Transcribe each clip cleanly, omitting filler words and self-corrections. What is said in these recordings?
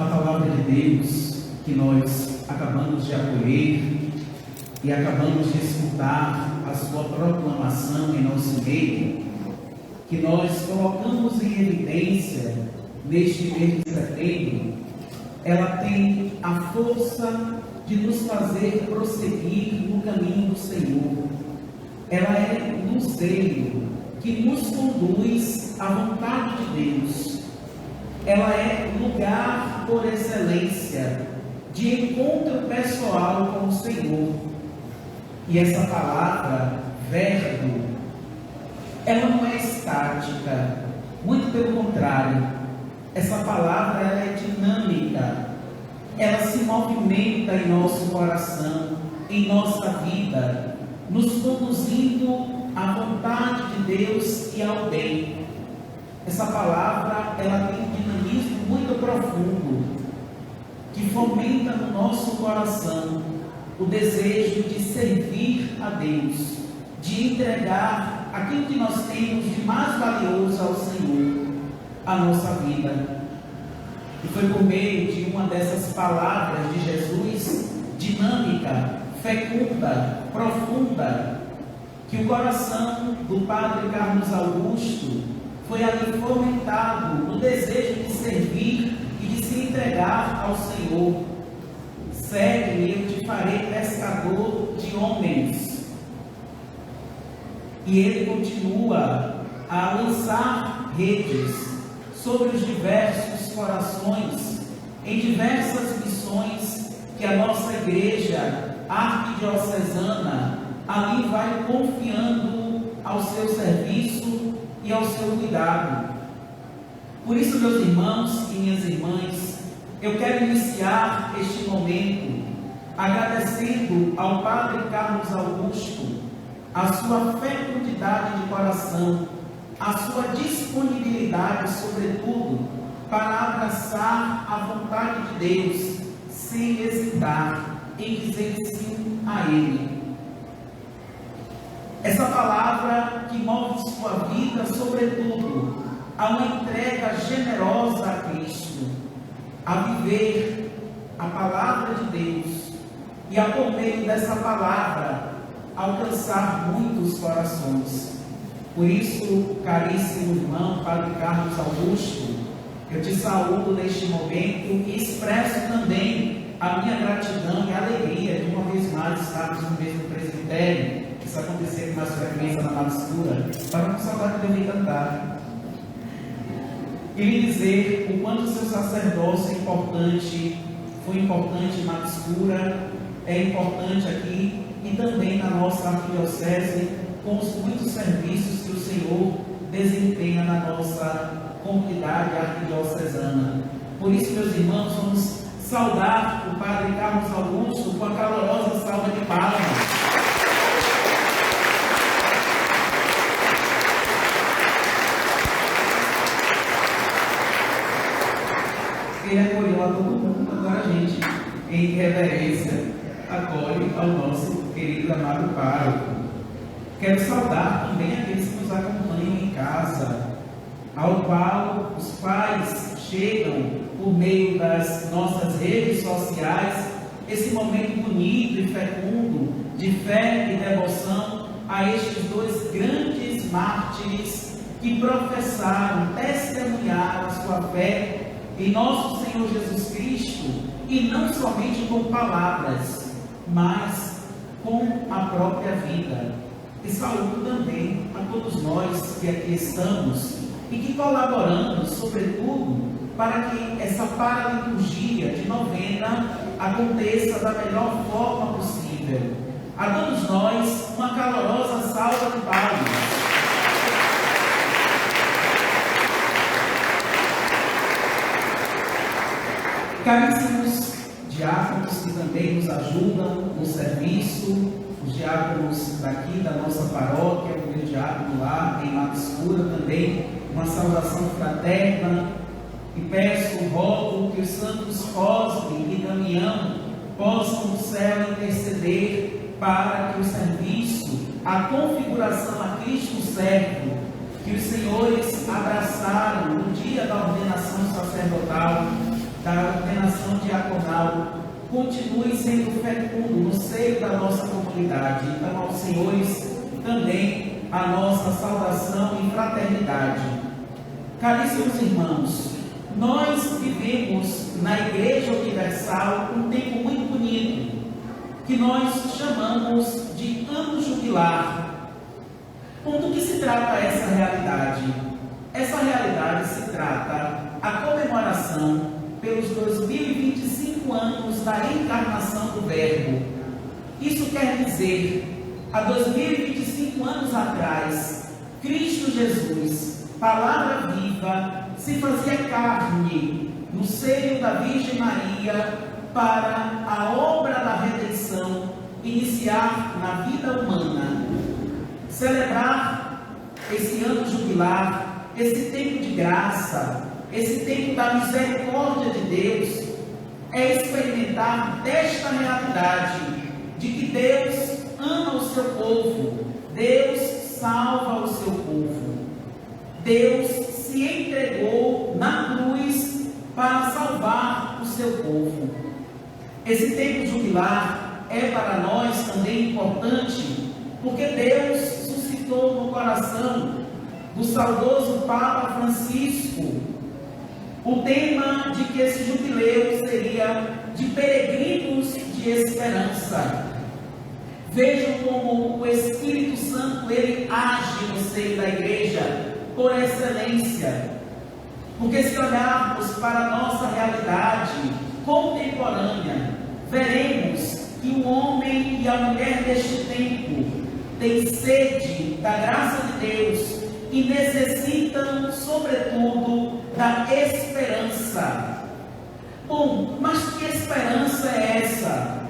a palavra de Deus que nós acabamos de acolher e acabamos de escutar a sua proclamação em nosso meio, que nós colocamos em evidência neste mês de setembro, ela tem a força de nos fazer prosseguir no caminho do Senhor. Ela é luzeiro que nos conduz à vontade de Deus. Ela é lugar por excelência de encontro pessoal com o Senhor. E essa palavra, verbo, ela não é estática, muito pelo contrário. Essa palavra ela é dinâmica, ela se movimenta em nosso coração, em nossa vida, nos conduzindo à vontade de Deus e ao bem. Essa palavra ela tem um dinamismo muito profundo, que fomenta no nosso coração o desejo de servir a Deus, de entregar aquilo que nós temos de mais valioso ao Senhor, a nossa vida. E foi por meio de uma dessas palavras de Jesus, dinâmica, fecunda, profunda, que o coração do Padre Carlos Augusto foi ali fomentado no desejo de servir e de se entregar ao Senhor. Segue-me, eu te farei pescador de homens. E ele continua a lançar redes sobre os diversos corações, em diversas missões que a nossa igreja arquidiocesana ali vai confiando ao seu serviço e ao seu cuidado. Por isso, meus irmãos e minhas irmãs, eu quero iniciar este momento agradecendo ao Padre Carlos Augusto a sua fecundidade de coração, a sua disponibilidade, sobretudo, para abraçar a vontade de Deus, sem hesitar em dizer sim a Ele. Essa palavra que move sua vida, sobretudo, a uma entrega generosa a Cristo, a viver a palavra de Deus e a por meio dessa palavra alcançar muitos corações. Por isso, caríssimo irmão Padre Carlos Augusto, eu te saúdo neste momento e expresso também a minha gratidão e alegria de uma vez mais estarmos no mesmo presbitério. Isso acontecer com mais frequência na Madescura, para com saudade de ouvir cantar. E lhe dizer o quanto o seu sacerdócio é importante, foi importante na Madescura, é importante aqui e também na nossa arquidiocese, com os muitos serviços que o Senhor desempenha na nossa comunidade arquidiocesana. Por isso, meus irmãos, vamos saudar o Padre Carlos Augusto com a calorosa salva de palmas. Ele acolheu a todo mundo, agora a gente, em reverência, acolhe ao nosso querido amado pároco. Quero saudar também aqueles que nos acompanham em casa, ao qual os pais chegam por meio das nossas redes sociais, esse momento bonito e fecundo de fé e devoção a estes dois grandes mártires que professaram, testemunharam a sua fé em nosso Senhor Jesus Cristo, e não somente com palavras, mas com a própria vida. E saúdo também a todos nós que aqui estamos e que colaboramos, sobretudo, para que essa paraliturgia de novena aconteça da melhor forma possível. A todos nós, uma calorosa salva de palmas. Caríssimos diáconos que também nos ajudam no serviço, os diáconos daqui da nossa paróquia, o meu diácono lá em Madescura também, uma saudação fraterna, e peço, rogo que os santos Cosme e Damião possam no céu interceder para que o serviço, a configuração a Cristo servo, que os senhores abraçaram no dia da ordenação sacerdotal, da ordenação continue sendo fecundo no seio da nossa comunidade. Então, aos senhores também a nossa saudação e fraternidade. Caríssimos irmãos, nós vivemos na Igreja Universal um tempo muito bonito, que nós chamamos de ano jubilar. Do que se trata essa realidade? Essa realidade se trata a comemoração pelos 2025 anos da encarnação do Verbo. Isso quer dizer, há 2025 anos atrás, Cristo Jesus, palavra viva, se fazia carne no seio da Virgem Maria para a obra da redenção iniciar na vida humana. Celebrar esse ano jubilar, esse tempo de graça, esse tempo da misericórdia de Deus, é experimentar desta realidade de que Deus ama o seu povo, Deus salva o seu povo, Deus se entregou na cruz para salvar o seu povo. Esse tempo jubilar é para nós também importante, porque Deus suscitou no coração do saudoso Papa Francisco o tema de que esse jubileu seria de peregrinos de esperança. Vejam como o Espírito Santo, ele age no seio da igreja por excelência. Porque se olharmos para a nossa realidade contemporânea, veremos que o homem e a mulher deste tempo têm sede da graça de Deus e necessitam, sobretudo, da esperança. Bom, mas que esperança é essa?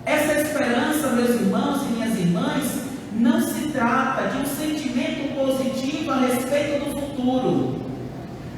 Essa esperança, meus irmãos e minhas irmãs, não se trata de um sentimento positivo a respeito do futuro.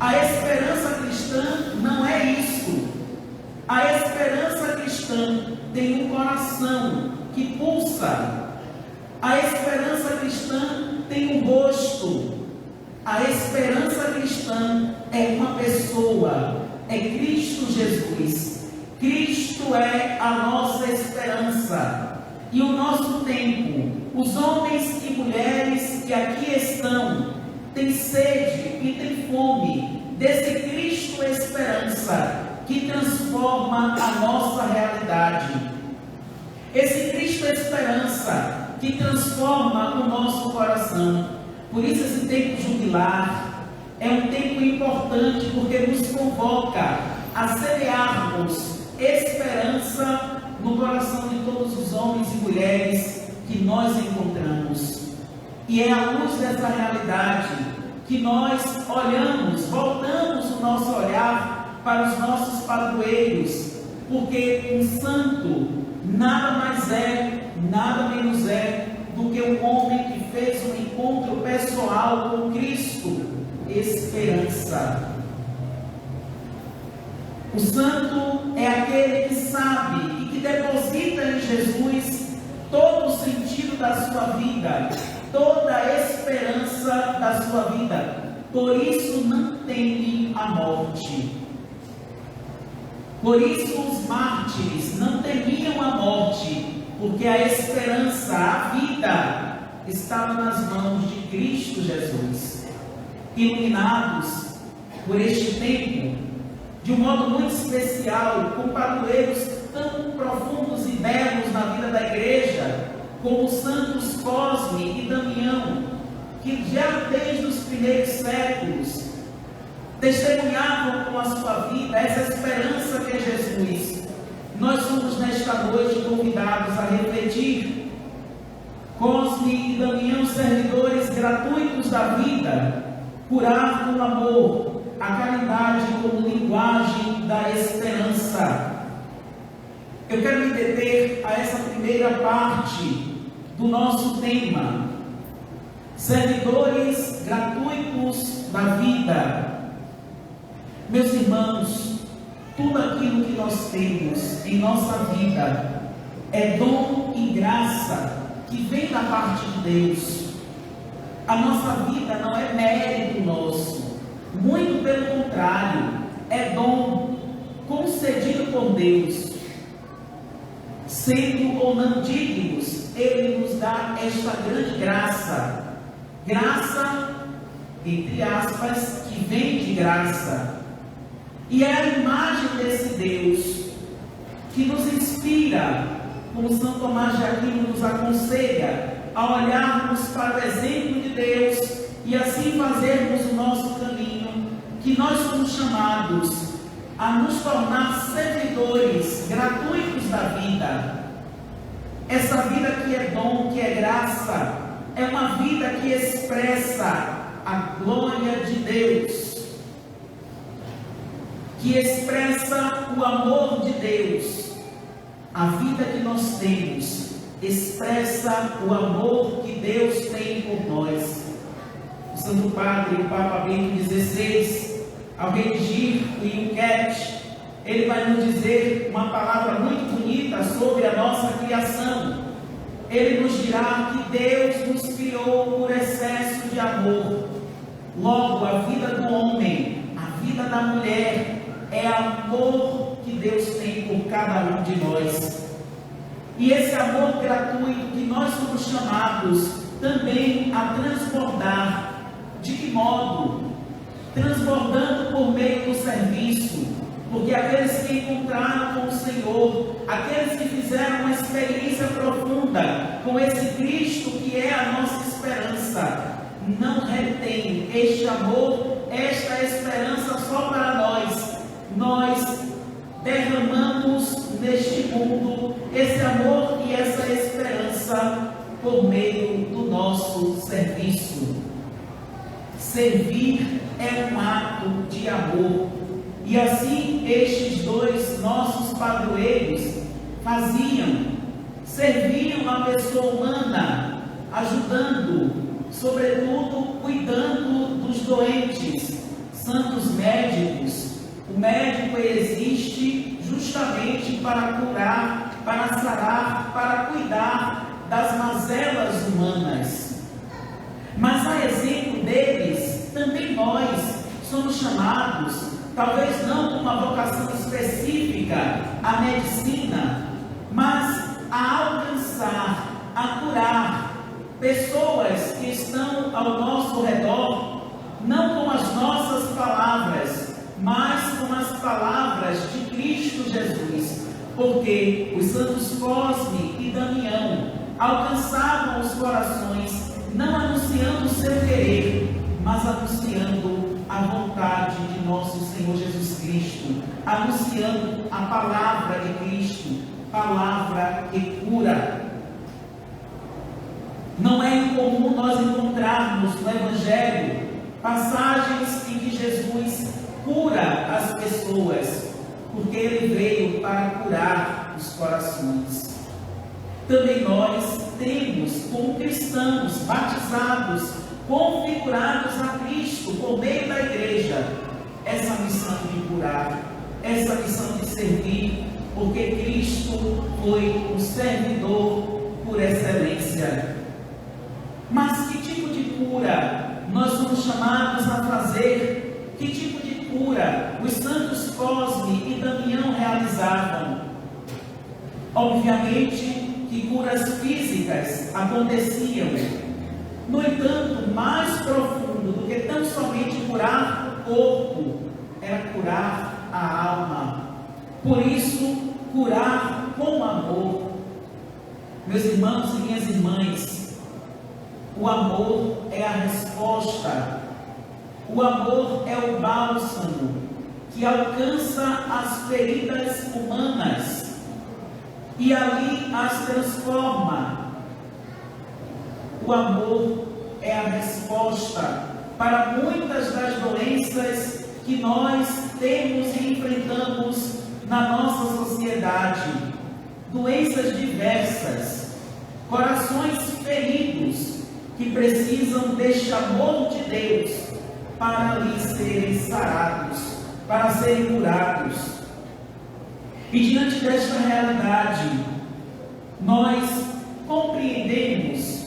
A esperança cristã não é isso. A esperança cristã tem um coração que pulsa. A esperança cristã tem um rosto. A esperança cristã é uma pessoa, é Cristo Jesus. Cristo é a nossa esperança. E o nosso tempo, os homens e mulheres que aqui estão, têm sede e têm fome desse Cristo esperança que transforma a nossa realidade. Esse Cristo esperança que transforma o nosso coração. Por isso esse tempo jubilar é um tempo importante, porque nos convoca a semearmos esperança no coração de todos os homens e mulheres que nós encontramos. E é à luz dessa realidade que nós olhamos, voltamos o nosso olhar para os nossos padroeiros, porque um santo nada mais é, nada menos é do que um homem que fez um encontro pessoal com Cristo. Esperança. O santo é aquele que sabe e que deposita em Jesus todo o sentido da sua vida, toda a esperança da sua vida. Por isso não teme a morte. Por isso os mártires não temiam a morte, porque a esperança, a vida, estava nas mãos de Cristo Jesus. Iluminados por este tempo, de um modo muito especial, com padroeiros tão profundos e belos na vida da igreja, como os santos Cosme e Damião, que já desde os primeiros séculos testemunhavam com a sua vida essa esperança que é Jesus. Nós somos nesta noite convidados a refletir. Cosme e Damião, servidores gratuitos da vida, curar com amor, a caridade como linguagem da esperança. Eu quero me deter a essa primeira parte do nosso tema, servidores gratuitos da vida. Meus irmãos, tudo aquilo que nós temos em nossa vida é dom e graça que vem da parte de Deus. A nossa vida não é mérito nosso, muito pelo contrário, é dom concedido por Deus. sendo ou não dignos, Ele nos dá esta grande graça. Graça, entre aspas, que vem de graça. E é a imagem desse Deus que nos inspira, como São Tomás de Aquino nos aconselha, a olharmos para o exemplo de Deus e assim fazermos o nosso caminho, que nós somos chamados a nos tornar servidores gratuitos da vida. Essa vida que é dom, que é graça, é uma vida que expressa a glória de Deus, que expressa o amor de Deus. A vida que nós temos expressa o amor que Deus tem por nós. O Santo Padre, o Papa Bento XVI, ao redigir o Yucat, ele vai nos dizer uma palavra muito bonita sobre a nossa criação. Ele nos dirá que Deus nos criou por excesso de amor. Logo, a vida do homem, a vida da mulher, é amor que Deus tem por cada um de nós. E esse amor gratuito que nós somos chamados também a transbordar. De que modo? Transbordando por meio do serviço. Porque aqueles que encontraram com o Senhor, aqueles que fizeram uma experiência profunda com esse Cristo que é a nossa esperança, não retém este amor, esta esperança só para nós. Nós derramamos neste mundo esse amor e essa esperança por meio do nosso serviço. Servir é um ato de amor. E assim estes dois nossos padroeiros faziam, serviam a pessoa humana, ajudando, sobretudo cuidando dos doentes, santos médicos. O médico existe justamente para curar, para sarar, para cuidar das mazelas humanas. Mas a exemplo deles, também nós somos chamados, talvez não com uma vocação específica à medicina, mas a alcançar, a curar pessoas que estão ao nosso redor, não com as nossas palavras, mas com as palavras de Cristo Jesus, porque os santos Cosme e Damião alcançavam os corações, não anunciando o seu querer, mas anunciando a vontade de nosso Senhor Jesus Cristo, anunciando a palavra de Cristo, palavra que cura. Não é incomum nós encontrarmos no Evangelho passagens em que Jesus cura as pessoas, porque Ele veio para curar os corações. Também nós temos, como cristãos batizados, configurados a Cristo por meio da igreja, essa missão de curar, essa missão de servir, porque Cristo foi um servidor por excelência. Mas que tipo de cura nós somos chamados a fazer? Que tipo de cura os santos Cosme e Damião realizavam? Obviamente que curas físicas aconteciam. No entanto, mais profundo do que tão somente curar o corpo, era curar a alma. Por isso, curar com amor. Meus irmãos e minhas irmãs, o amor é a resposta. O amor é o bálsamo que alcança as feridas humanas e ali as transforma. O amor é a resposta para muitas das doenças que nós temos e enfrentamos na nossa sociedade. Doenças diversas, corações feridos que precisam deste amor de Deus para ali serem sarados, para serem curados. E diante desta realidade, nós compreendemos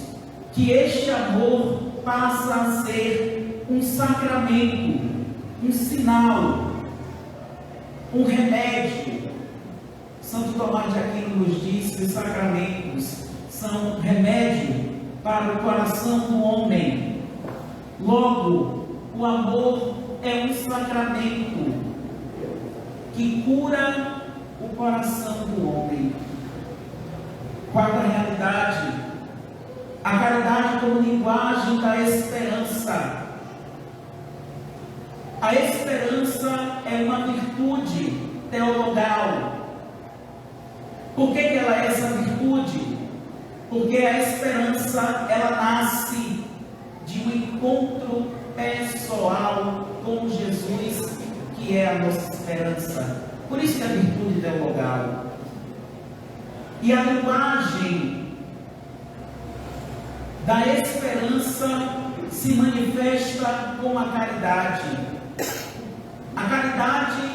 que este amor passa a ser um sacramento, um sinal, um remédio. Santo Tomás de Aquino nos diz que os sacramentos são remédio para o coração do homem. Logo, o amor é um sacramento que cura o coração do homem. Quarta realidade, a caridade como linguagem da esperança. A esperança é uma virtude teologal. Por que ela é essa virtude? Porque a esperança, ela nasce de um encontro pessoal com Jesus, que é a nossa esperança. Por isso que é a virtude teologal. E a linguagem da esperança se manifesta com a caridade. A caridade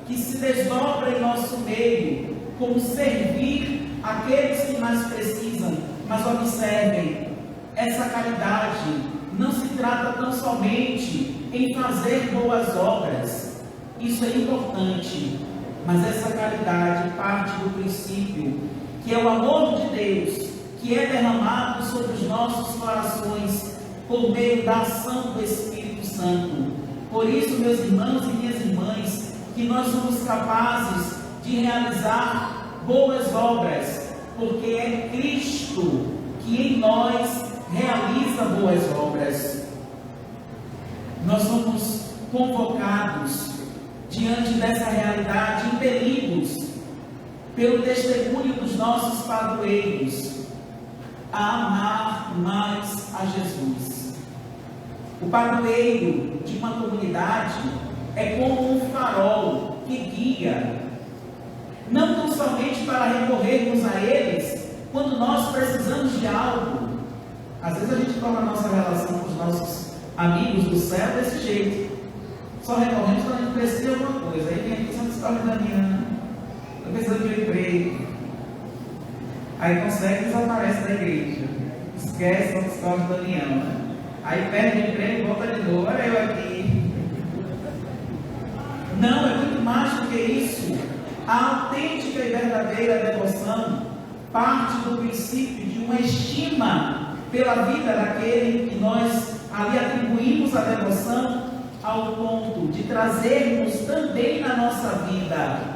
que se desdobra em nosso meio, como servir aqueles que mais precisam. Mas observem, essa caridade não se trata tão somente em fazer boas obras. Isso é importante, mas essa caridade parte do princípio que é o amor de Deus, que é derramado sobre os nossos corações por meio da ação do Espírito Santo. Por isso, meus irmãos e minhas irmãs, que nós somos capazes de realizar boas obras, porque é Cristo que em nós realiza boas obras. Nós somos convocados diante dessa realidade, impelidos pelo testemunho dos nossos padroeiros, a amar mais a Jesus. O padroeiro de uma comunidade é como um farol que guia, não tão somente para recorrermos a eles quando nós precisamos de algo. Às vezes a gente torna a nossa relação com os nossos amigos do céu desse jeito. Só recorremos quando a gente precisa de alguma coisa. Aí vem aqui Santa História da minha, estou precisando de um emprego. Aí consegue e desaparece da igreja. Esquece Santa História do Daniel, né? Aí perde o emprego e volta de novo. Olha eu aqui. Não, é muito mais do que isso. A autêntica e verdadeira devoção parte do princípio de uma estima pela vida daquele que nós ali atribuímos a devoção, ao ponto de trazermos também na nossa vida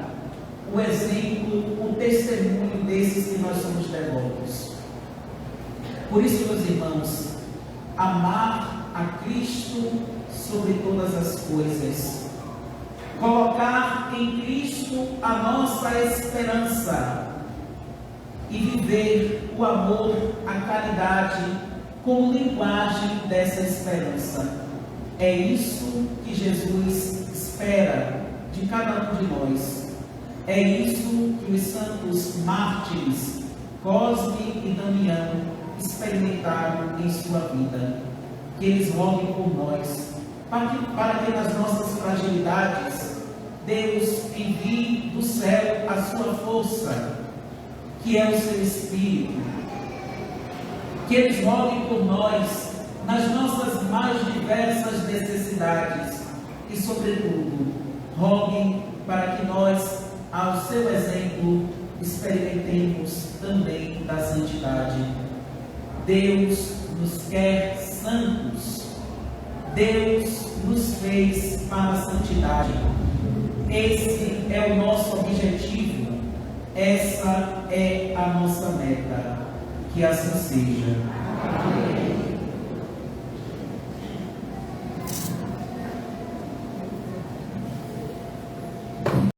o exemplo, o testemunho desses que nós somos devotos. Por isso, meus irmãos, amar a Cristo sobre todas as coisas, colocar em Cristo a nossa esperança e viver o amor, a caridade como linguagem dessa esperança. É isso que Jesus espera de cada um de nós. É isso que os santos mártires Cosme e Damião experimentaram em sua vida. Que eles roguem por nós, para que nas nossas fragilidades Deus envie do céu a sua força, que é o seu Espírito. Que eles roguem por nós nas nossas mais diversas necessidades e, sobretudo, roguem para que nós, ao seu exemplo, experimentemos também da santidade. Deus nos quer santos. Deus nos fez para a santidade. Esse é o nosso objetivo. Essa é a nossa meta. Que assim seja.